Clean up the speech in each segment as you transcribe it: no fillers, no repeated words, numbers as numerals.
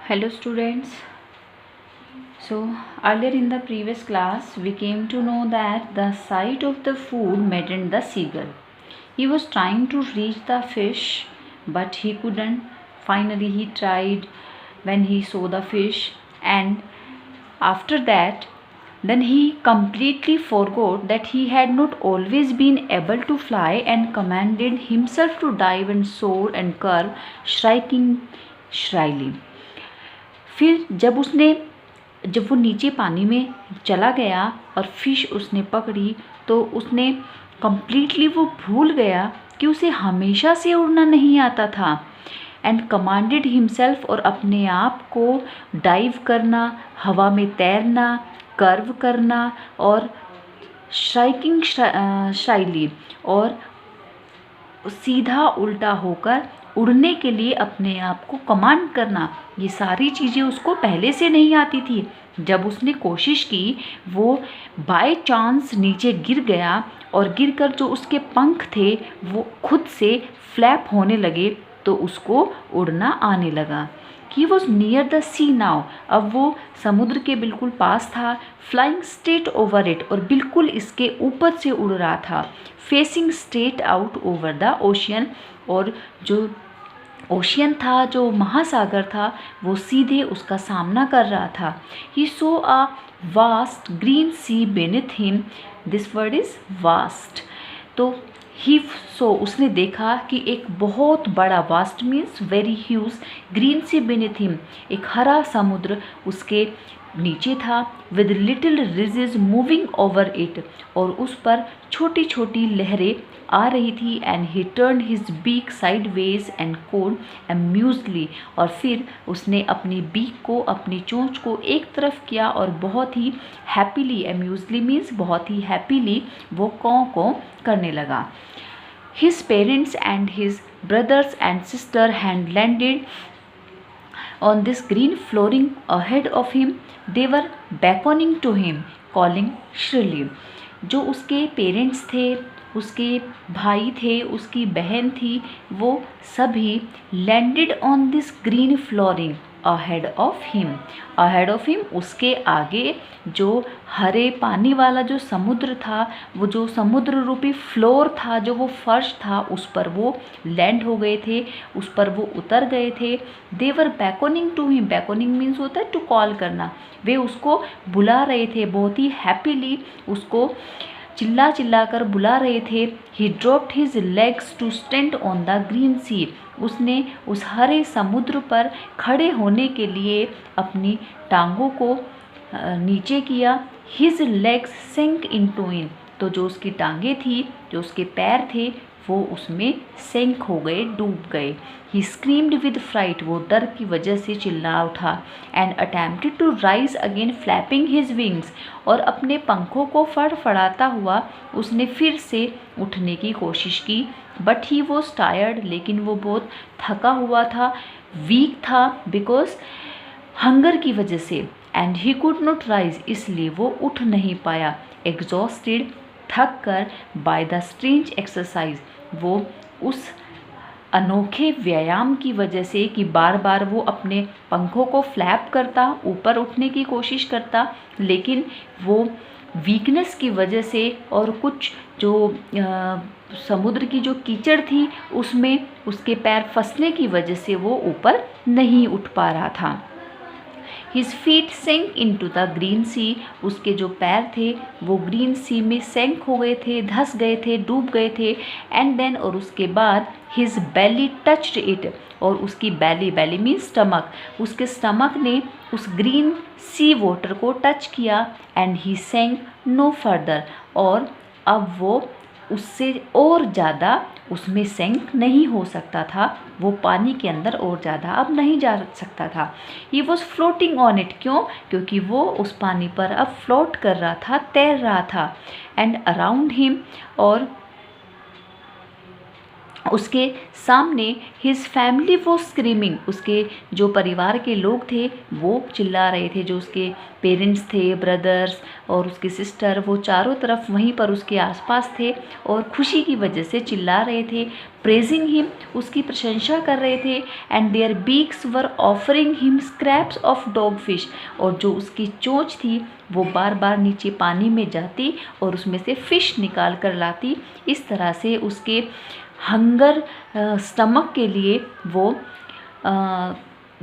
Hello students. So earlier in the previous class we came to know that the sight of the food maddened the seagull. He was trying to reach the fish but he couldn't. Finally he tried when he saw the fish, and after that then he completely forgot that he had not always been able to fly and commanded himself to dive and soar and curve, striking shyly. फिर जब वो नीचे पानी में चला गया और fish उसने पकड़ी तो उसने कम्प्लीटली वो भूल गया कि उसे हमेशा से उड़ना नहीं आता था, एंड कमांडेड हिमसेल्फ, और अपने आप को डाइव करना, हवा में तैरना, कर्व करना और स्ट्राइकिंग शाइली और सीधा उल्टा होकर उड़ने के लिए अपने आप को कमांड करना, ये सारी चीज़ें उसको पहले से नहीं आती थी. जब उसने कोशिश की वो बाय चांस नीचे गिर गया और गिरकर जो उसके पंख थे वो खुद से फ्लैप होने लगे तो उसको उड़ना आने लगा. He was near the sea now. अब वो समुद्र के बिल्कुल पास था. Flying straight over it, और बिल्कुल इसके ऊपर से उड़ रहा था. Facing straight out over the ocean, और जो ओशियन था, जो महासागर था, वो सीधे उसका सामना कर रहा था. He saw a vast green sea beneath him. This word is vast. तो ही सो उसने देखा कि एक बहुत बड़ा, vast means very huge, green sea beneath him, एक हरा समुद्र उसके नीचे था. With little ridges moving over it, और उस पर छोटी छोटी लहरें आ रही थी. And he turn his beak sideways and cawed amusedly, और फिर उसने अपनी बीक को, अपनी चोंच को एक तरफ किया और बहुत ही हैप्पीली, अम्यूजली मीन्स बहुत ही हैप्पीली, वो कौ करने लगा. His parents and his brothers and sister had landed on this green flooring ahead of him. They were beckoning to him, calling shrilly. जो उसके पेरेंट्स थे, उसके भाई थे, उसकी बहन थी, वो सभी landed on this green flooring ahead of him, उसके आगे जो हरे पानी वाला जो समुद्र था, वो जो समुद्र रूपी फ्लोर था, जो वो फर्श था, उस पर वो लैंड हो गए थे, उस पर वो उतर गए थे. दे वर बैकोनिंग टू हिम. बैकोनिंग मीन्स होता है टू कॉल करना. वे उसको बुला रहे थे, बहुत ही हैप्पीली उसको चिल्ला चिल्ला कर बुला रहे थे. He dropped his legs to stand on the green sea. उसने उस हरे समुद्र पर खड़े होने के लिए अपनी टांगों को नीचे किया. हिज लेग्स सेंक इनटू इन. तो जो उसकी टांगे थी, जो उसके पैर थे, वो उसमें सेंक हो गए, डूब गए. He screamed with fright. वो डर की वजह से चिल्ला उठा. And attempted to rise again flapping his wings. और अपने पंखों को फड़फड़ाता हुआ उसने फिर से उठने की कोशिश की. But he was tired. लेकिन वो बहुत थका हुआ था, वीक था, बिकॉज हंगर की वजह से. And he could not rise. इसलिए वो उठ नहीं पाया. एग्जॉस्टेड, थक कर, बाय द स्ट्रेंज एक्सरसाइज. वो उस अनोखे व्यायाम की वजह से कि बार बार वो अपने पंखों को फ्लैप करता, ऊपर उठने की कोशिश करता, लेकिन वो वीकनेस की वजह से और कुछ जो समुद्र की जो कीचड़ थी उसमें उसके पैर फंसने की वजह से वो ऊपर नहीं उठ पा रहा था. His feet sank into the green sea. उसके जो पैर थे वो ग्रीन सी में सेंक हो गए थे, धस गए थे, डूब गए थे. एंड देन, और उसके बाद, his belly touched it. और उसकी belly मीन्स स्टमक, उसके स्टमक ने उस ग्रीन सी वाटर को टच किया. And he sank no further. और अब वो उससे और ज़्यादा उसमें सेंक नहीं हो सकता था. वो पानी के अंदर और ज़्यादा अब नहीं जा सकता था. He was floating on it. क्यों? क्योंकि वो उस पानी पर अब फ्लोट कर रहा था, तैर रहा था. एंड अराउंड हिम, और उसके सामने हिज फैमिली वो स्क्रीमिंग, उसके जो परिवार के लोग थे वो चिल्ला रहे थे, जो उसके पेरेंट्स थे, ब्रदर्स और उसकी सिस्टर, वो चारों तरफ वहीं पर उसके आसपास थे और खुशी की वजह से चिल्ला रहे थे, प्रेजिंग हिम, उसकी प्रशंसा कर रहे थे। And their beaks were offering him scraps of dog fish, और जो उसकी चोंच थी वो बार बार नीचे पानी में जाती और उसमें से फ़िश निकाल कर लाती। इस तरह से उसके हंगर स्टमक के लिए वो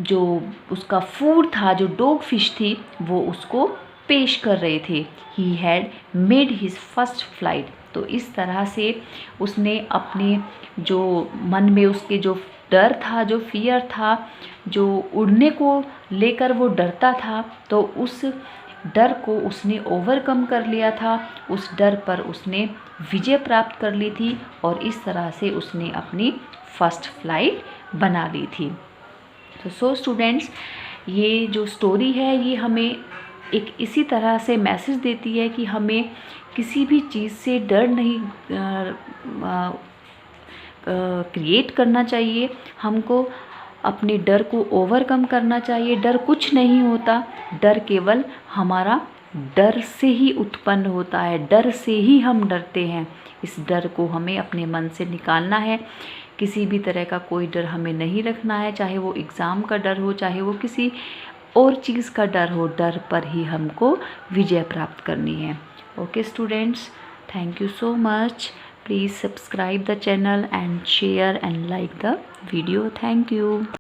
जो उसका फूड था, जो डॉग फिश थी, वो उसको पेश कर रहे थे। He had made his first flight. तो इस तरह से उसने अपने जो मन में उसके जो डर था, जो फियर था, जो उड़ने को लेकर वो डरता था, तो उस डर को उसने ओवरकम कर लिया था। उस डर पर उसने विजय प्राप्त कर ली थी और इस तरह से उसने अपनी फर्स्ट फ्लाइट बना ली थी। तो सो स्टूडेंट्स, ये जो स्टोरी है ये हमें एक इसी तरह से मैसेज देती है कि हमें किसी भी चीज़ से डर नहीं क्रिएट करना चाहिए, हमको अपने डर को ओवरकम करना चाहिए। डर कुछ नहीं होता, डर केवल हमारा डर से ही उत्पन्न होता है, डर से ही हम डरते हैं। इस डर को हमें अपने मन से निकालना है। किसी भी तरह का कोई डर हमें नहीं रखना है, चाहे वो एग्ज़ाम का डर हो, चाहे वो किसी और चीज़ का डर हो, डर पर ही हमको विजय प्राप्त करनी है। Okay students, thank you so much. Please subscribe the channel and share and like the video. Thank you.